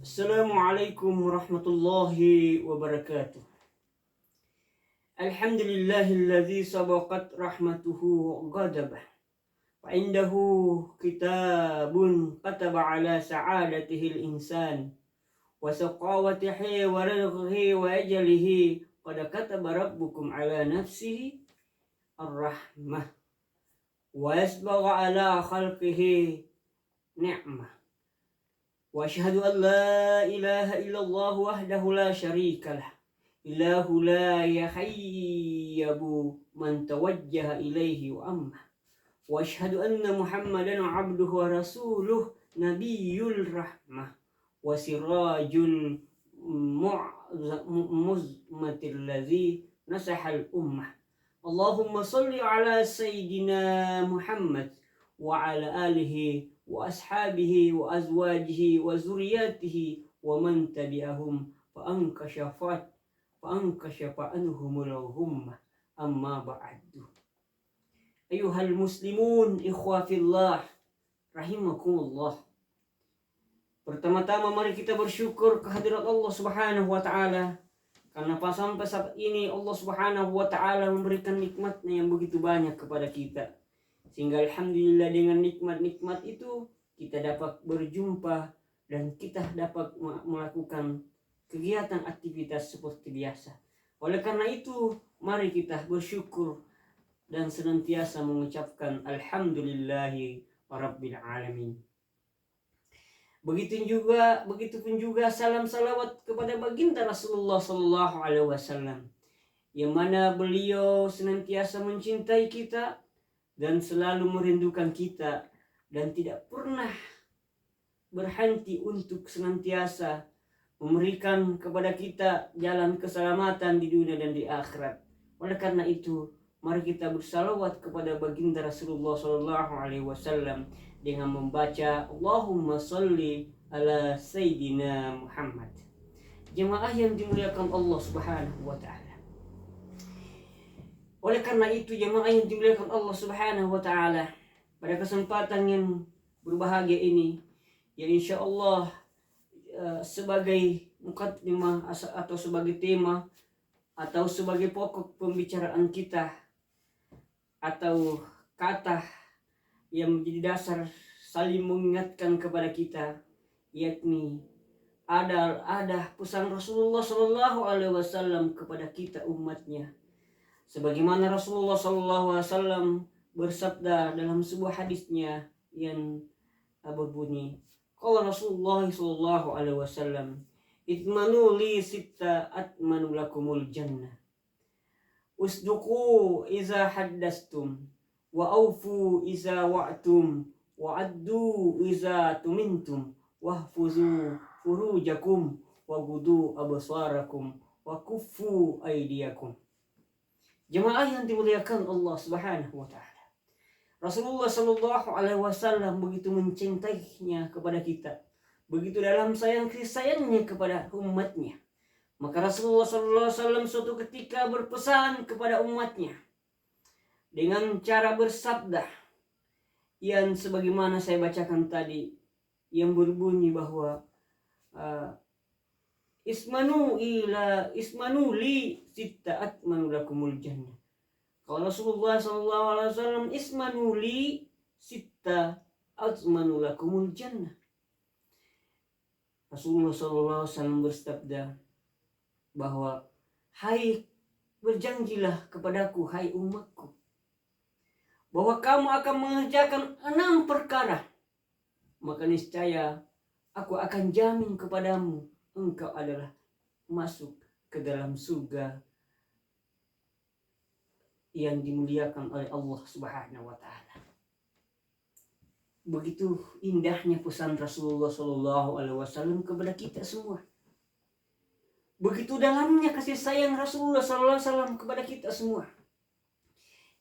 Assalamualaikum warahmatullahi wabarakatuh. Alhamdulillahilladzi sabaqat rahmatuhu ghadabah. Wa indahu kitabun kataba ala sa'adatihi al-insan wa saqawatihi wa rizqihi wa ajalihi qad kataba rabbukum ala nafsihi ar-rahmah wa yasbagha ala khalqihi ni'mah. Wa asyhadu an la ilaha illallah wahdahu la syarika lah. Ilahu la yahayyabu man tawajjaha ilaihi wa amma. Wa asyhadu anna Muhammadan abduhu wa rasuluh nabiyul rahmah wa sirajul muzmatil ladzi nasahal ummah. Allahumma salli ala sayyidina Muhammad wa ala alihi wa ashabihi wa azwajihi wa zuriyatihi wa man tabi'ahum fa ankashafa anhumul ghummah amma ba'du. Ayuhal muslimun ikhwa fillah rahimakumullah. Pertama-tama mari kita bersyukur kehadirat Allah Subhanahu wa taala karena sampai saat ini Allah Subhanahu wa taala memberikan nikmatnya yang begitu banyak kepada kita. Sehingga alhamdulillah dengan nikmat-nikmat itu kita dapat berjumpa dan kita dapat melakukan kegiatan aktivitas seperti biasa. Oleh karena itu mari kita bersyukur dan senantiasa mengucapkan alhamdulillahi rabbil alamin. Begitupun juga salam salawat kepada baginda Rasulullah sallallahu alaihi wasallam yang mana beliau senantiasa mencintai kita dan selalu merindukan kita dan tidak pernah berhenti untuk senantiasa memberikan kepada kita jalan keselamatan di dunia dan di akhirat. Oleh karena itu, mari kita bersalawat kepada baginda Rasulullah sallallahu alaihi wasallam dengan membaca Allahumma sholli ala sayyidina Muhammad. Jemaah yang dimuliakan Allah Subhanahu wa taala. Oleh karena itu jemaah yang dimuliakan Allah Subhanahu wa taala, pada kesempatan yang berbahagia ini yang insyaallah sebagai mukaddimah atau sebagai tema atau sebagai pokok pembicaraan kita atau kata yang menjadi dasar saling mengingatkan kepada kita, yakni ada pesan Rasulullah sallallahu alaihi wasallam kepada kita umatnya. Sebagaimana Rasulullah sallallahu alaihi wasallam bersabda dalam sebuah hadisnya yang berbunyi, qala Rasulullah sallallahu alaihi wasallam, itmanu li sitta atmanu lakumul jannah. Usduqu iza haddastum wa awfu iza wa'tum wa addu iza tumintum wahfuzu furujakum wa gudu absarakum wa kuffu aydiyakum. Jemaah yang dimuliakan Allah Subhanahu wa taala. Rasulullah sallallahu alaihi wasallam begitu mencintainya kepada kita. Begitu dalam kasih sayangnya kepada umatnya. Maka Rasulullah sallallahu alaihi wasallam suatu ketika berpesan kepada umatnya dengan cara bersabda yang sebagaimana saya bacakan tadi, yang berbunyi bahwa ismanu li sitta atmanu lakumul jannah. Kalau Rasulullah sallallahu alaihi wasallam ismanu li sitta atmanu lakumul jannah. Rasulullah sallallahu alaihi wasallam bersabda bahwa hai berjanjilah kepadaku hai umatku bahwa kamu akan mengerjakan 6 perkara, maka niscaya aku akan jamin kepadamu engkau adalah masuk ke dalam surga yang dimuliakan oleh Allah Subhanahu wa taala. Begitu indahnya pesan Rasulullah sallallahu alaihi wasallam kepada kita semua. Begitu dalamnya kasih sayang Rasulullah sallallahu alaihi wasallam kepada kita semua.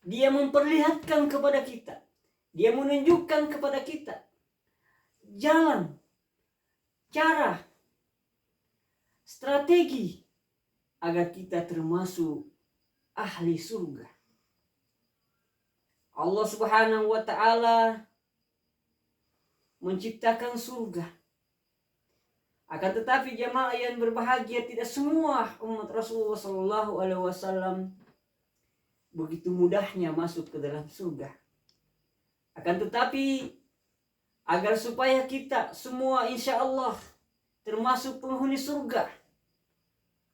Dia memperlihatkan kepada kita, dia menunjukkan kepada kita jalan, cara, strategi agar kita termasuk ahli surga. Allah Subhanahu wa taala menciptakan surga Akan tetapi jemaah yang berbahagia, tidak semua umat Rasulullah Sallallahu Alaihi Wasallam begitu mudahnya masuk ke dalam surga. Akan tetapi agar supaya kita semua insya Allah termasuk penghuni surga,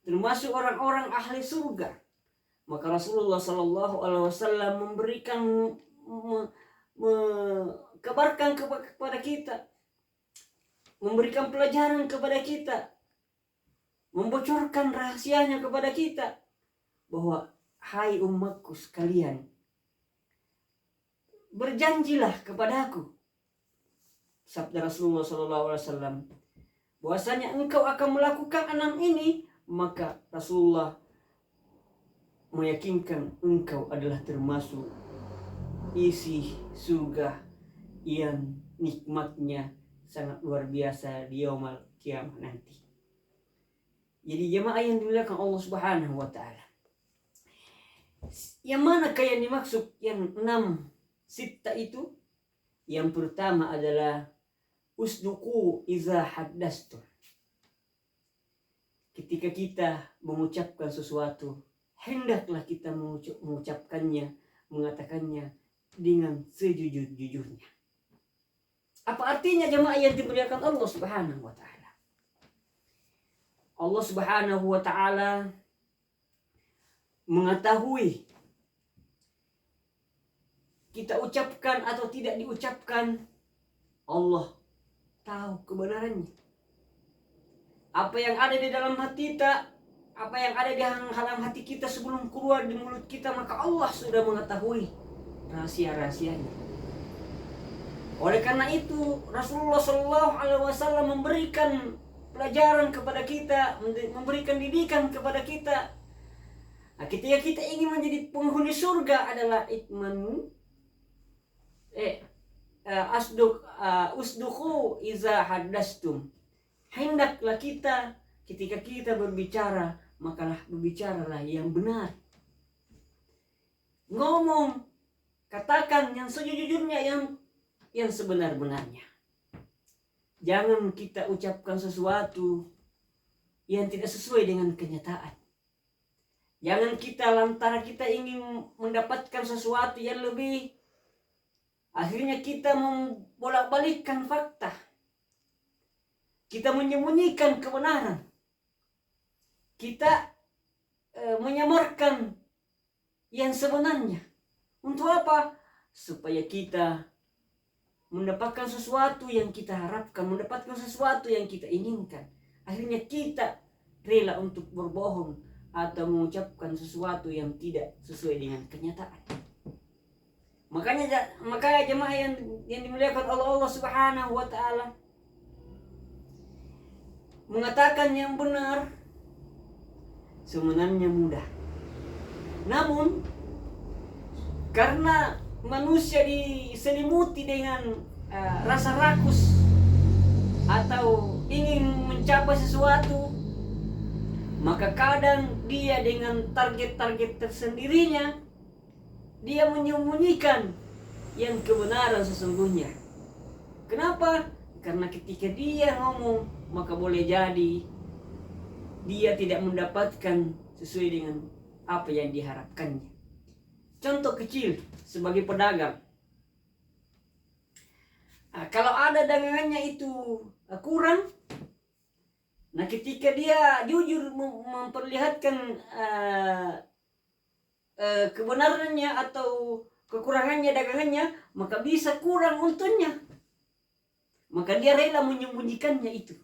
termasuk orang-orang ahli surga, maka Rasulullah Sallallahu Alaihi Wasallam memberikan kabarkan kepada kita, memberikan pelajaran kepada kita, membocorkan rahasianya kepada kita, bahwa hai umatku sekalian, berjanjilah kepadaku, sabda Rasulullah SAW, bahwasanya engkau akan melakukan 6 ini, maka Rasulullah meyakinkan engkau adalah termasuk isi surga yang nikmatnya sangat luar biasa di yaumul kiamah nanti. Jadi jemaah yang dimuliakan Allah Subhanahu wa taala, yang manakah yang dimaksud yang 6 sitta itu? Yang pertama adalah usduqu iza haddastu. Ketika kita mengucapkan sesuatu, hendaklah kita mengucapkannya, mengatakannya dengan sejujur-jujurnya. Apa artinya jemaah yang dimuliakan Allah Subhanahu wa taala? Allah Subhanahu wa taala mengetahui kita ucapkan atau tidak diucapkan. Allah tahu kebenarannya. Apa yang ada di dalam hati kita, apa yang ada di dalam hati kita sebelum keluar di mulut kita, maka Allah sudah mengetahui rahasia-rahasianya. Oleh karena itu Rasulullah Shallallahu Alaihi Wasallam memberikan pelajaran kepada kita, memberikan didikan kepada kita. Nah, ketika kita ingin menjadi penghuni surga adalah usduqu iza haddastum. Hendaklah kita ketika kita berbicara, makalah berbicaralah yang benar. Ngomong, katakan yang sejujurnya, yang sebenar-benarnya. Jangan kita ucapkan sesuatu yang tidak sesuai dengan kenyataan. Jangan kita lantaran kita ingin mendapatkan sesuatu yang lebih, akhirnya kita membolak-balikkan fakta. Kita menyembunyikan kebenaran. Kita menyamarkan yang sebenarnya. Untuk apa? Supaya kita mendapatkan sesuatu yang kita harapkan, mendapatkan sesuatu yang kita inginkan. Akhirnya kita rela untuk berbohong atau mengucapkan sesuatu yang tidak sesuai dengan kenyataan. Makanya jemaah yang dimuliakan Allah Subhanahu wa taala, mengatakan yang benar sebenarnya mudah. Namun karena manusia diselimuti dengan rasa rakus atau ingin mencapai sesuatu, maka kadang dia dengan target-target tersendirinya, dia menyembunyikan yang kebenaran sesungguhnya. Kenapa? Karena ketika dia ngomong, maka boleh jadi dia tidak mendapatkan sesuai dengan apa yang diharapkannya. Contoh kecil sebagai pedagang. Kalau ada dagangannya itu kurang, nah ketika dia jujur memperlihatkan kebenarannya atau kekurangannya dagangannya, maka bisa kurang untungnya. Maka dia rela menyembunyikannya itu.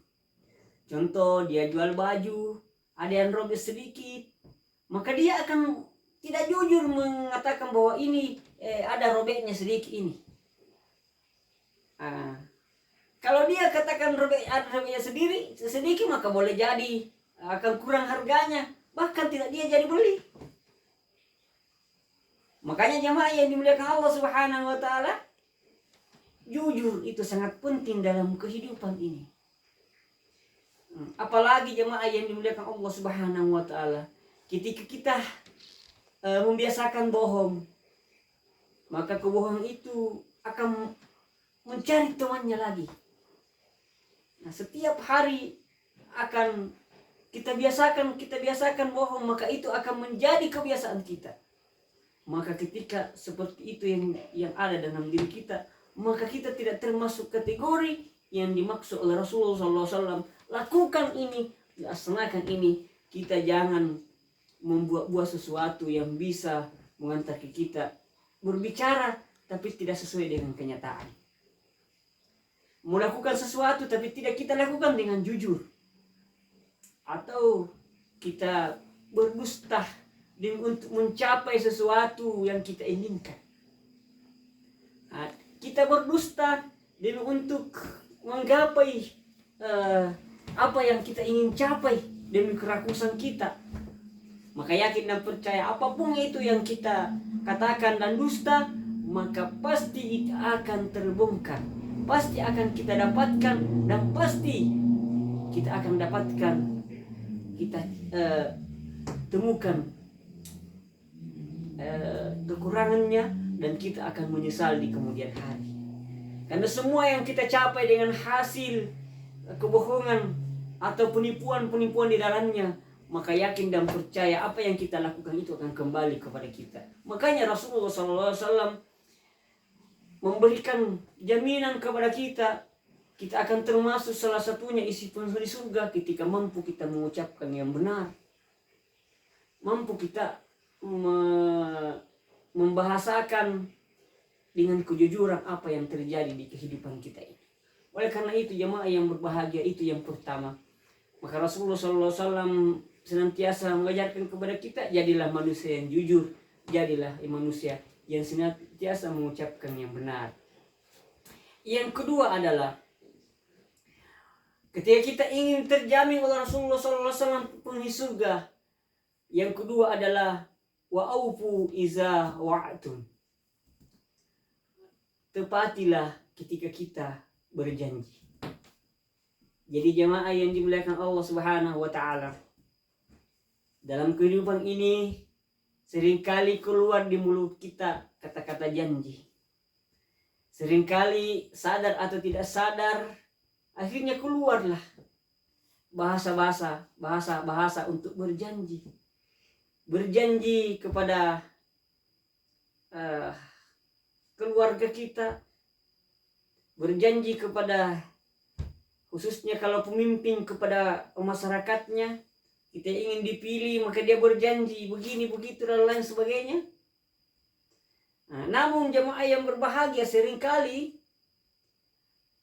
Contoh, dia jual baju, ada yang robek sedikit, maka dia akan tidak jujur mengatakan bahwa ini ada robeknya sedikit ini. Kalau dia katakan ada robeknya sedikit, maka boleh jadi akan kurang harganya, bahkan tidak dia jadi beli. Makanya jemaah yang dimuliakan Allah Subhanahu wa taala, jujur itu sangat penting dalam kehidupan ini. Apalagi jemaah yang dimuliakan Allah Subhanahu wa taala, ketika kita membiasakan bohong, maka kebohongan itu akan mencari temannya lagi. Nah, setiap hari akan kita biasakan bohong, maka itu akan menjadi kebiasaan kita. Maka ketika seperti itu yang ada dalam diri kita, maka kita tidak termasuk kategori yang dimaksud oleh Rasulullah SAW. Lakukan ini, laksanakan ini. Kita jangan membuat sesuatu yang bisa mengantar kita berbicara tapi tidak sesuai dengan kenyataan. Melakukan sesuatu tapi tidak kita lakukan dengan jujur. Atau kita berdusta untuk mencapai sesuatu yang kita inginkan. Kita berdusta untuk menggapai apa yang kita ingin capai demi kerakusan kita. Maka yakin dan percaya apapun itu yang kita katakan dan dusta, maka pasti itu akan terbongkar, pasti akan kita dapatkan, dan pasti kita akan dapatkan, kita temukan kekurangannya, dan kita akan menyesal di kemudian hari. Karena semua yang kita capai dengan hasil kebohongan atau penipuan di dalamnya, maka yakin dan percaya apa yang kita lakukan itu akan kembali kepada kita. Makanya Rasulullah SAW memberikan jaminan kepada kita, kita akan termasuk salah satunya isi penghuni surga ketika mampu kita mengucapkan yang benar, mampu kita membahasakan dengan kejujuran apa yang terjadi di kehidupan kita ini. Oleh karena itu jemaah yang berbahagia, itu yang pertama. Maka Rasulullah SAW senantiasa mengajarkan kepada kita, jadilah manusia yang jujur, jadilah manusia yang senantiasa mengucapkan yang benar. Yang kedua adalah ketika kita ingin terjamin oleh Rasulullah SAW penghuni surga, yang kedua adalah wa'aufu iza wa'atum. Tepatilah ketika kita berjanji. Jadi jemaah yang dimuliakan Allah Subhanahu wa taala, dalam kehidupan ini seringkali keluar di mulut kita kata-kata janji. Seringkali sadar atau tidak sadar akhirnya keluarlah bahasa untuk berjanji. Berjanji kepada keluarga kita, berjanji kepada, khususnya kalau pemimpin, kepada masyarakatnya. Kita ingin dipilih, maka dia berjanji begini begitu dan lain sebagainya. Namun jemaah yang berbahagia, seringkali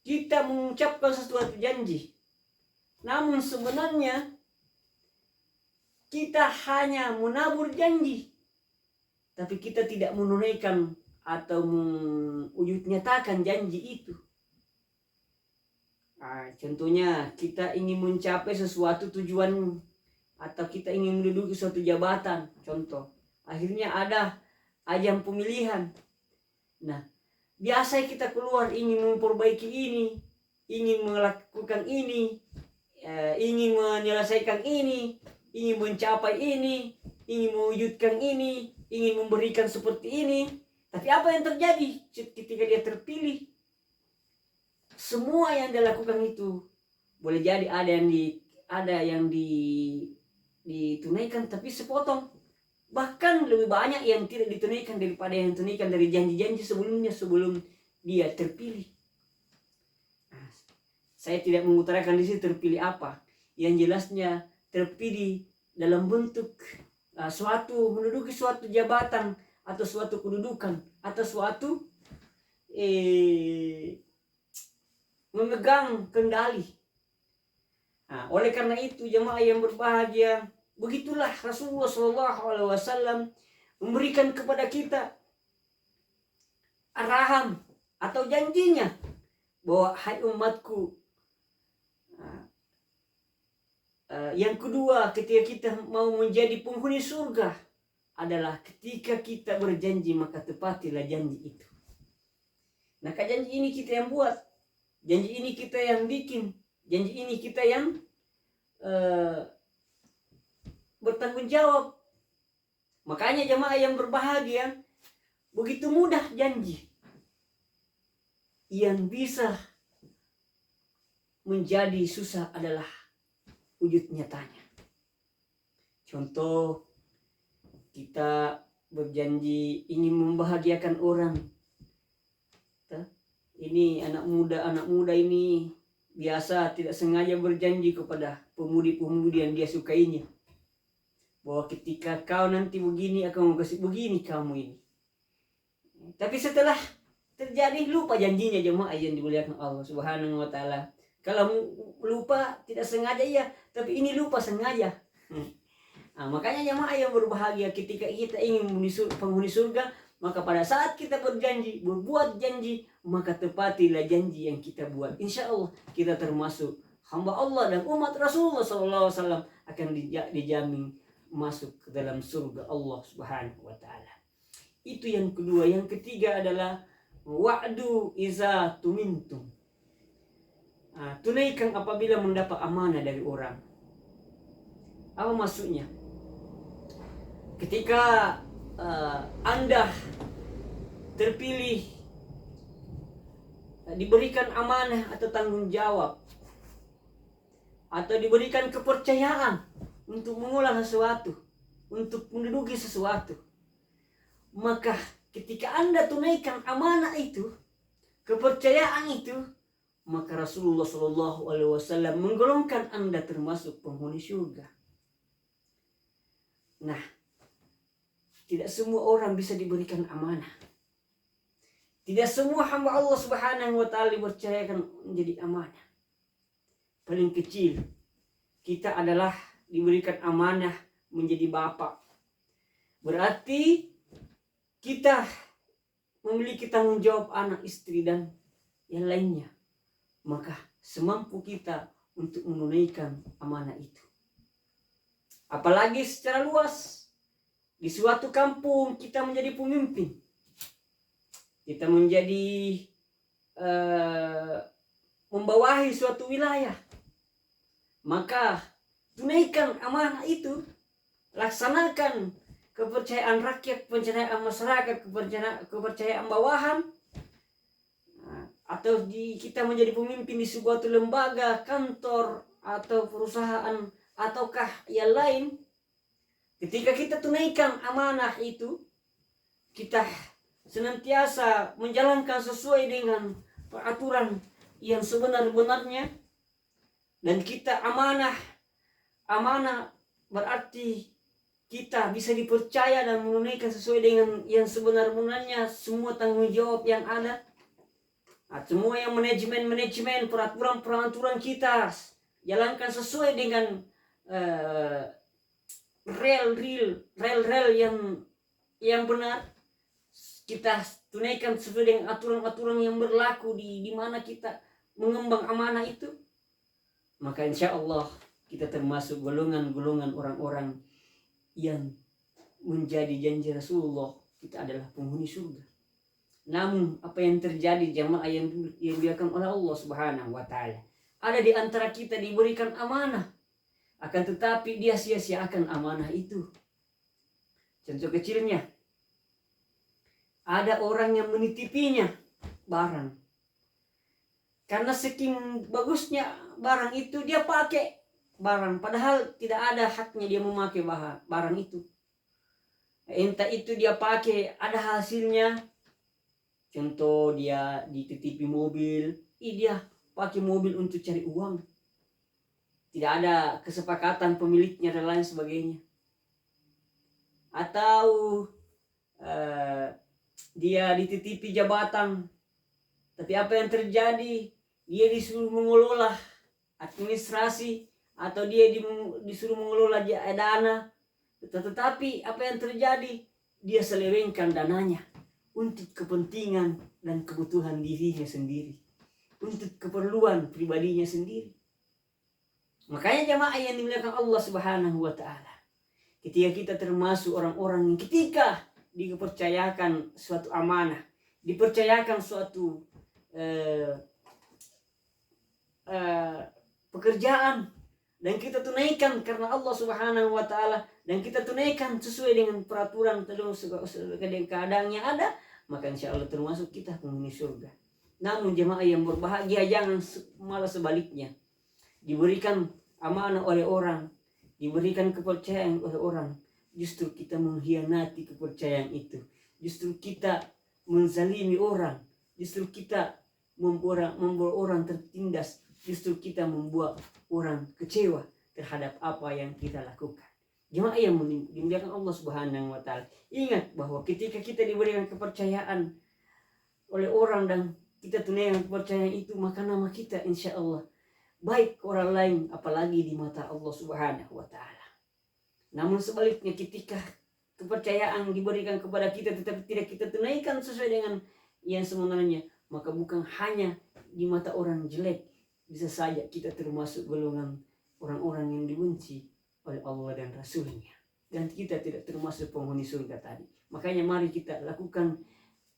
kita mengucapkan sesuatu janji, namun sebenarnya kita hanya menabur janji, tapi kita tidak menunaikan atau mewujud nyatakan janji itu. Contohnya kita ingin mencapai sesuatu tujuan, atau kita ingin menduduki suatu jabatan, contoh. Akhirnya ada ajang pemilihan. Nah, biasa kita keluar ingin memperbaiki ini, ingin melakukan ini, ingin menyelesaikan ini, ingin mencapai ini, ingin mewujudkan ini, ingin memberikan seperti ini. Tapi apa yang terjadi ketika dia terpilih? Semua yang dia lakukan itu boleh jadi ada yang ditunaikan tapi sepotong, bahkan lebih banyak yang tidak ditunaikan daripada yang ditunaikan dari janji-janji sebelumnya sebelum dia terpilih. Saya tidak mengutarakan di sini terpilih apa, yang jelasnya terpilih dalam bentuk menduduki suatu jabatan atau suatu kedudukan atau suatu memegang kendali. Oleh karena itu jemaah yang berbahagia, begitulah Rasulullah SAW memberikan kepada kita arahan atau janjinya bahwa hai umatku, yang kedua ketika kita mau menjadi penghuni surga adalah ketika kita berjanji maka tepatilah janji itu. Nah, janji ini kita yang buat, janji ini kita yang bikin, janji ini kita yang bertanggung jawab. Makanya jemaah yang berbahagia, begitu mudah janji. Yang bisa menjadi susah adalah wujud nyatanya. Contoh, kita berjanji ingin membahagiakan orang. Ini anak muda ini biasa tidak sengaja berjanji kepada pemudi-pemudi yang dia sukainya, bahwa ketika kau nanti begini akan kasih begini kamu ini. Tapi setelah terjadi lupa janjinya jemaah yang dimuliakan Allah Subhanahu wa taala. Kalau lupa tidak sengaja ya, tapi ini lupa sengaja. Nah, makanya jemaah yang berbahagia ketika kita ingin penghuni surga, maka pada saat kita berbuat janji, maka tepatilah janji yang kita buat. Insya Allah kita termasuk hamba Allah dan umat Rasulullah SAW akan dijamin masuk ke dalam surga Allah Subhanahu wa taala. Itu yang kedua. Yang ketiga adalah wa'du iza tumintum. Tunaikan apabila mendapat amanah dari orang. Apa maksudnya? Ketika Anda terpilih, diberikan amanah atau tanggung jawab, atau diberikan kepercayaan untuk mengolah sesuatu, untuk menduduki sesuatu, maka ketika Anda tunaikan amanah itu, kepercayaan itu, maka Rasulullah SAW menggolongkan Anda termasuk penghuni surga. Nah, tidak semua orang bisa diberikan amanah. Tidak semua hamba Allah Subhanahu wa taala dipercayakan menjadi amanah. Paling kecil, kita adalah diberikan amanah menjadi bapak. Berarti kita memiliki tanggung jawab anak, istri, dan yang lainnya. Maka semampu kita untuk menunaikan amanah itu. Apalagi secara luas, di suatu kampung kita menjadi pemimpin, kita menjadi membawahi suatu wilayah, maka tunaikan amanah itu, laksanakan kepercayaan rakyat, kepercayaan masyarakat, kepercayaan bawahan, atau kita menjadi pemimpin di sebuah lembaga, kantor, atau perusahaan, ataukah yang lain. Ketika kita tunaikan amanah itu, kita senantiasa menjalankan sesuai dengan peraturan yang sebenar-benarnya, dan kita amanah berarti kita bisa dipercaya dan menunaikan sesuai dengan yang sebenar-benarnya semua tanggung jawab yang ada. Semua yang manajemen, peraturan kita jalankan sesuai dengan rel yang benar. Kita tunaikan sesuai dengan aturan-aturan yang berlaku di mana kita mengembang amanah itu. Maka insya Allah kita termasuk golongan-golongan orang-orang yang menjadi janji Rasulullah, kita adalah penghuni surga. Namun apa yang terjadi jamaah yang dibiarkan oleh Allah Subhanahu wa taala, ada di antara kita diberikan amanah, akan tetapi dia sia-siakan amanah itu. Contoh kecilnya, ada orang yang menitipinya barang. Karena saking bagusnya barang itu, dia pakai barang, padahal tidak ada haknya dia memakai barang itu. Entah itu dia pakai ada hasilnya. Contoh, dia dititipi mobil, dia pakai mobil untuk cari uang. Tidak ada kesepakatan pemiliknya dan lain sebagainya. Atau dia dititipi jabatan, tapi apa yang terjadi? Dia disuruh mengelola administrasi, atau dia disuruh mengelola dana, tetapi apa yang terjadi? Dia selewengkan dananya untuk kepentingan dan kebutuhan dirinya sendiri, untuk keperluan pribadinya sendiri. Makanya jamaah yang dimuliakan Allah Subhanahu wa taala, ketika kita termasuk orang-orang yang ketika dipercayakan suatu amanah, dipercayakan suatu pekerjaan, dan kita tunaikan karena Allah Subhanahu wa taala, dan kita tunaikan sesuai dengan peraturan keadaan yang ada, maka insya Allah termasuk kita penghuni surga. Namun jemaah yang berbahagia, jangan malah sebaliknya, diberikan amanah oleh orang, diberikan kepercayaan oleh orang, justru kita mengkhianati kepercayaan itu, justru kita menzalimi orang, justru kita membuat orang tertindas, justru kita membuat orang kecewa terhadap apa yang kita lakukan. Jemaah yang dimuliakan Allah Subhanahu wa taala, ingat bahwa ketika kita diberikan kepercayaan oleh orang dan kita tunaikan kepercayaan itu, maka nama kita insya Allah baik orang lain, apalagi di mata Allah Subhanahu wa taala. Namun sebaliknya, ketika kepercayaan diberikan kepada kita tetapi tidak kita tunaikan sesuai dengan yang sebenarnya, maka bukan hanya di mata orang jelek, bisa saja kita termasuk golongan orang-orang yang dibenci oleh Allah dan Rasulnya, dan kita tidak termasuk penghuni surga tadi. Makanya mari kita lakukan,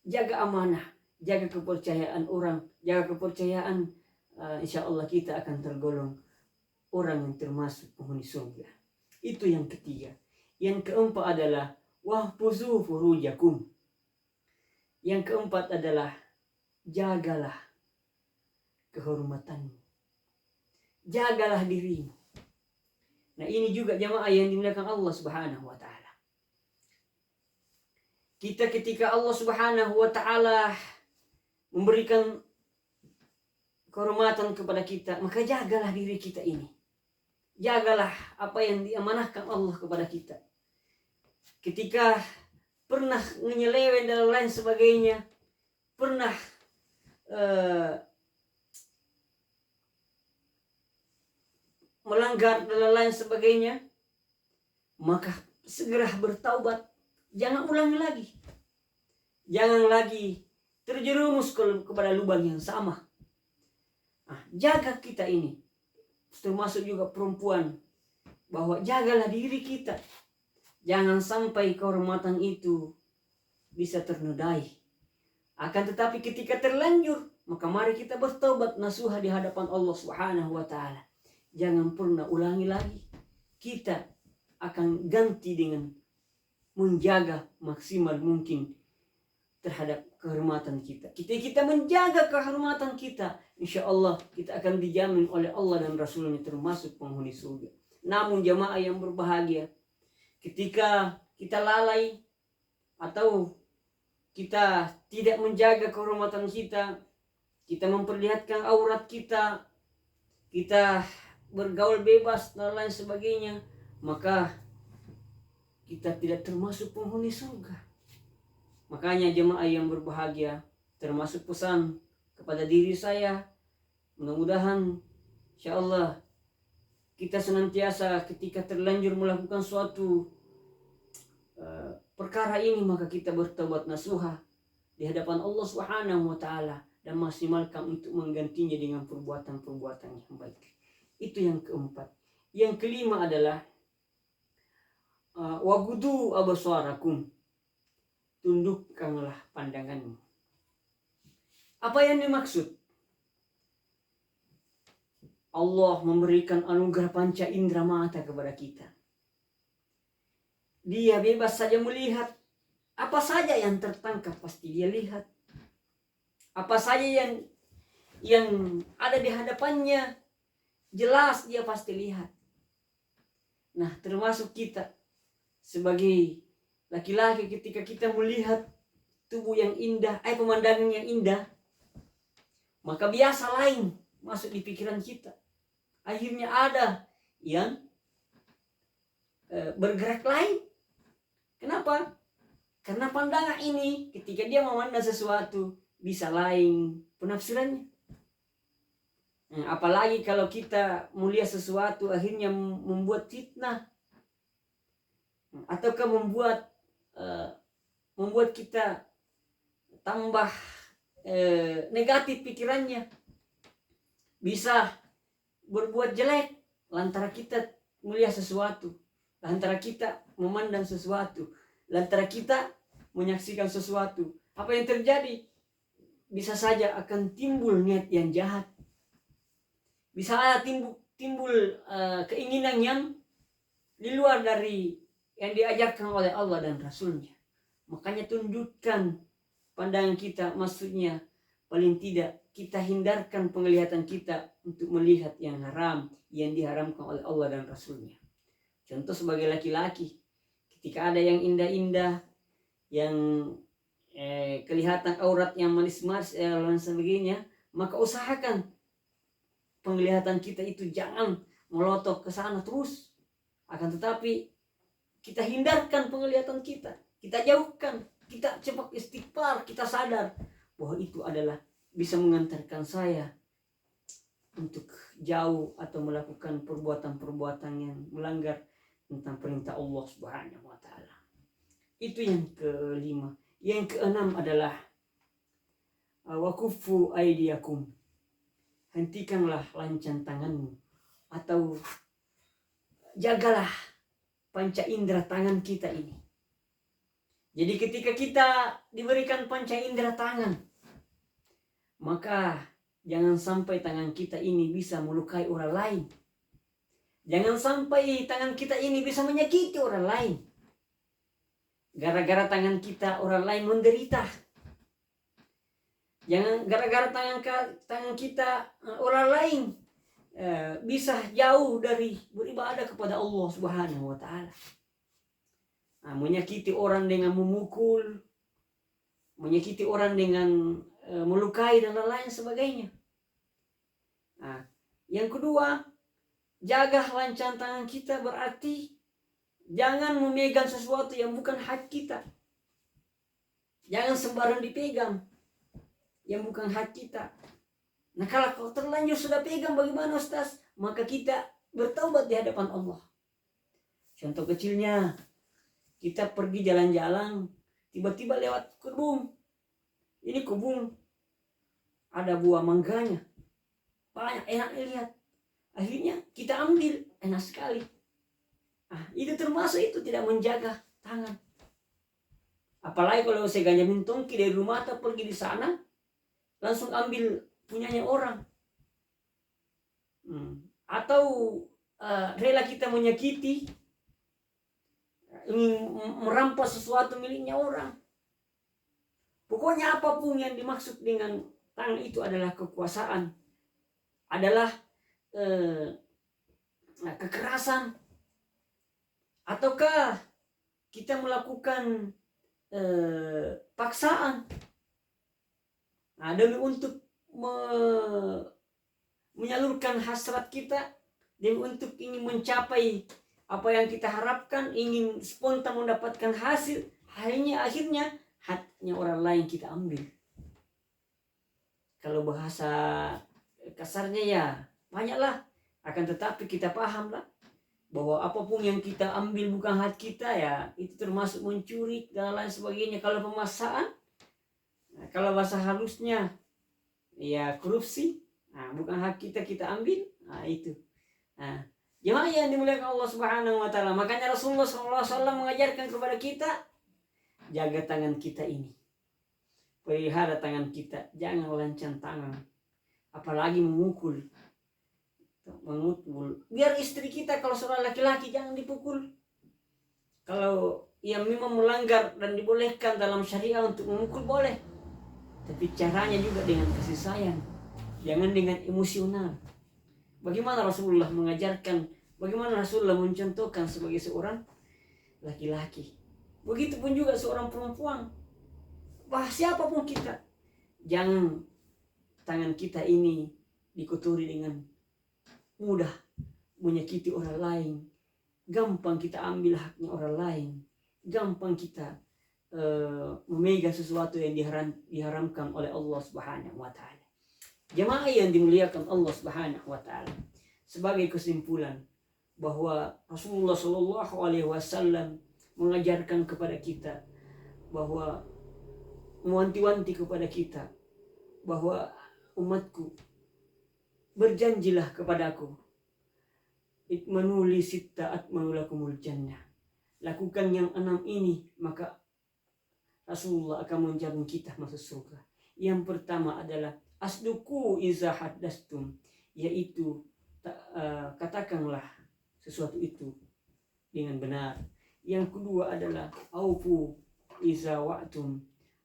jaga amanah, jaga kepercayaan orang, jaga kepercayaan, insya Allah kita akan tergolong orang yang termasuk penghuni surga. Itu yang ketiga. Yang keempat adalah wahfuzu furujakum. Yang keempat adalah jagalah kehormatanmu, jagalah dirimu. Nah, ini juga jamaah yang dimuliakan Allah Subhanahu wa taala. Kita ketika Allah Subhanahu wa taala memberikan kehormatan kepada kita, maka jagalah diri kita ini. Jagalah apa yang diamanahkan Allah kepada kita. Ketika pernah menyeleweng dan lain sebagainya, pernah melanggar dan lain sebagainya, maka segera bertaubat. Jangan ulangi lagi. Jangan lagi terjerumus kepada lubang yang sama. Nah, jaga kita ini, termasuk juga perempuan, bahwa jagalah diri kita. Jangan sampai kehormatan itu bisa ternodai. Akan tetapi ketika terlanjur, maka mari kita bertobat nasuha di hadapan Allah Subhanahu wa taala. Jangan pernah ulangi lagi. Kita akan ganti dengan menjaga maksimal mungkin terhadap kehormatan kita. Kita menjaga kehormatan kita, insya Allah kita akan dijamin oleh Allah dan Rasulnya termasuk penghuni surga. Namun jamaah yang berbahagia, ketika kita lalai atau kita tidak menjaga kehormatan kita, kita memperlihatkan aurat kita, kita bergaul bebas dan lain sebagainya, maka kita tidak termasuk penghuni surga. Makanya jemaah yang berbahagia, termasuk pesan kepada diri saya, mudah-mudahan insyaallah kita senantiasa ketika terlanjur melakukan suatu perkara ini, maka kita bertobat nasuha di hadapan Allah Subhanahu wa taala dan maksimalkan untuk menggantinya dengan perbuatan-perbuatan yang baik. Itu yang keempat. Yang kelima adalah wagudu absarakum. Tundukkanlah pandanganmu. Apa yang dimaksud? Allah memberikan anugerah panca indera mata kepada kita. Dia bebas saja melihat. Apa saja yang tertangkap pasti dia lihat. Apa saja yang ada di hadapannya, jelas dia pasti lihat. Nah, termasuk kita sebagai laki-laki, ketika kita melihat tubuh yang indah, pemandangan yang indah, maka biasa lain masuk di pikiran kita. Akhirnya ada yang bergerak lain. Kenapa? Karena pandangan ini ketika dia memandang sesuatu bisa lain penafsirannya. Apalagi kalau kita melihat sesuatu akhirnya membuat fitnah, ataukah membuat kita tambah negatif pikirannya, bisa berbuat jelek lantaran kita melihat sesuatu, lantaran kita memandang sesuatu, lantaran kita menyaksikan sesuatu. Apa yang terjadi? Bisa saja akan timbul niat yang jahat, bisa ada timbul keinginan yang di luar dari yang diajarkan oleh Allah dan Rasulnya. Makanya tunjukkan pandangan kita, maksudnya paling tidak kita hindarkan penglihatan kita untuk melihat yang haram, yang diharamkan oleh Allah dan Rasulnya. Contoh sebagai laki-laki, ketika ada yang indah-indah, yang kelihatan aurat yang manis-manis dan sebagainya, maka usahakan penglihatan kita itu jangan melotot ke sana terus. Akan tetapi kita hindarkan penglihatan kita jauhkan, kita cepat istighfar, kita sadar bahwa itu adalah bisa mengantarkan saya untuk jauh atau melakukan perbuatan-perbuatan yang melanggar tentang perintah Allah Subhanahu wa taala. Itu yang kelima. Yang keenam adalah wakufu aidiakum. Hentikanlah lancang tanganmu, atau jagalah panca indera tangan kita ini. Jadi ketika kita diberikan panca indera tangan, maka jangan sampai tangan kita ini bisa melukai orang lain. Jangan sampai tangan kita ini bisa menyakiti orang lain. Gara-gara tangan kita orang lain menderita. Jangan gara-gara tangan kita orang lain bisa jauh dari beribadah kepada Allah Subhanahu wa taala. Menyakiti orang dengan memukul, menyakiti orang dengan melukai dan lain sebagainya. Yang kedua, jaga lancang tangan kita berarti jangan memegang sesuatu yang bukan hak kita. Jangan sembarang dipegang yang bukan hak kita. Nah, kalau terlanjur sudah pegang bagaimana Ustaz? Maka kita bertaubat di hadapan Allah. Contoh kecilnya, kita pergi jalan-jalan, tiba-tiba lewat kebun. Ini kebun ada buah mangganya, banyak, enak lihat. Akhirnya kita ambil, enak sekali. Itu termasuk itu tidak menjaga tangan. Apalagi kalau saya ganja mintongki dari rumah atau pergi di sana, langsung ambil punyanya orang. Atau rela kita menyakiti, ingin merampas sesuatu miliknya orang. Pokoknya apapun yang dimaksud dengan tangan itu adalah kekuasaan, adalah kekerasan, ataukah kita melakukan paksaan demi untuk menyalurkan hasrat kita, demi untuk ingin mencapai apa yang kita harapkan, ingin spontan mendapatkan hasil, akhirnya hatinya orang lain kita ambil. Kalau bahasa kasarnya ya banyaklah, akan tetapi kita pahamlah bahwa apapun yang kita ambil bukan hak kita, ya itu termasuk mencuri dan lain sebagainya. Kalau pemaksaan, kalau bahasa halusnya ya korupsi, bukan hak kita ambil, itu. Jemaah yang dimuliakan Allah Subhanahu wa taala, makanya Rasulullah SAW mengajarkan kepada kita, jaga tangan kita ini, pelihara tangan kita, jangan lancang tangan, apalagi memukul. Biar istri kita kalau seorang laki-laki jangan dipukul. Kalau ia memang melanggar dan dibolehkan dalam syariah untuk memukul, boleh, tapi caranya juga dengan kasih sayang, jangan dengan emosional. Bagaimana Rasulullah mengajarkan, bagaimana Rasulullah mencontohkan sebagai seorang laki-laki, begitupun juga seorang perempuan. Siapapun kita, jangan tangan kita ini dikotori dengan mudah menyakiti orang lain, gampang kita ambil haknya orang lain, gampang kita memegang sesuatu yang diharamkan oleh Allah Subhanahu wa taala. Jemaah yang dimuliakan Allah Subhanahu wa taala, sebagai kesimpulan bahwa Rasulullah Shallallahu alaihi wasallam mengajarkan kepada kita, bahwa mewanti-wanti kepada kita bahwa umatku, berjanjilah kepadaku, itmanuli sitta atmanulakumul jannah, lakukan yang 6 ini maka Rasulullah akan menjamin kita masuk surga. Yang pertama adalah asduku iza haddastum, yaitu katakanlah sesuatu itu dengan benar. Yang kedua adalah aufu iza wa'tum,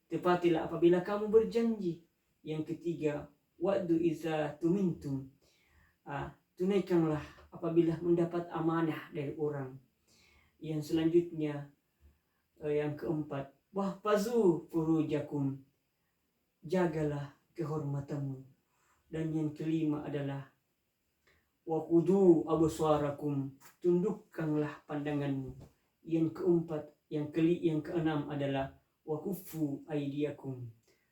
tepatilah apabila kamu berjanji. Yang ketiga wa'du iza tumintum. Tunaikanlah apabila mendapat amanah dari orang. Yang selanjutnya, yang keempat, wahfazu furujakum, jagalah kehormatanmu. Dan yang kelima adalah waqudu absarakum, tundukkanlah pandanganmu. Yang keempat, yang keenam adalah wakufu aidiakum,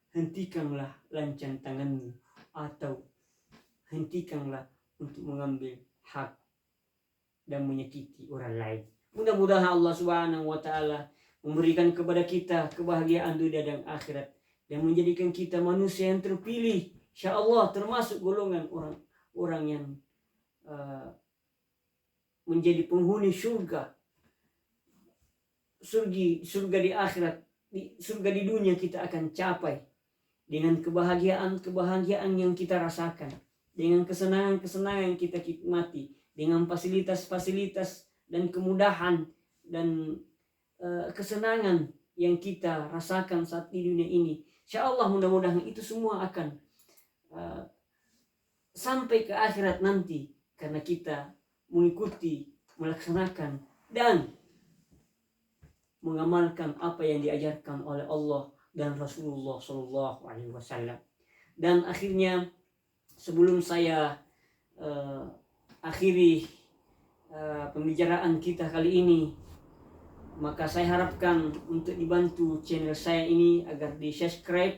hentikanlah lancang tanganmu atau hentikanlah untuk mengambil hak dan menyakiti orang lain. Mudah-mudahan Allah Subhanahu wa taala memberikan kepada kita kebahagiaan dunia dan akhirat dan menjadikan kita manusia yang terpilih, insyaallah termasuk golongan orang yang menjadi penghuni surga di akhirat. Surga di dunia kita akan capai dengan kebahagiaan yang kita rasakan, dengan kesenangan yang kita nikmati, dengan fasilitas dan kemudahan dan kesenangan yang kita rasakan saat di dunia ini. Insyaallah mudah-mudahan itu semua akan sampai ke akhirat nanti karena kita mengikuti, melaksanakan dan mengamalkan apa yang diajarkan oleh Allah dan Rasulullah Shallallahu Alaihi Wasallam. Dan akhirnya sebelum saya akhiri pembicaraan kita kali ini, maka saya harapkan untuk dibantu channel saya ini agar di subscribe,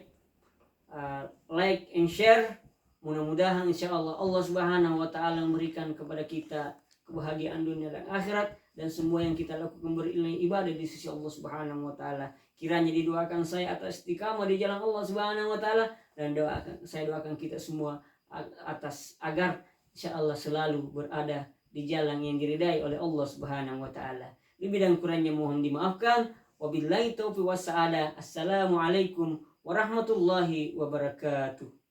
like and share. Mudah-mudahan insyaallah Allah Subhanahu wa taala memberikan kepada kita kebahagiaan dunia dan akhirat, dan semua yang kita lakukan berilah ibadah di sisi Allah Subhanahu wa taala. Kiranya didoakan saya atas istiqamah di jalan Allah Subhanahu wa taala, dan saya doakan kita semua agar insyaallah selalu berada di jalan yang diridai oleh Allah Subhanahu wa taala. Lebih dan kurangnya mohon dimaafkan. Wabillahi taufiq was sa'adah. Assalamualaikum warahmatullahi wabarakatuh.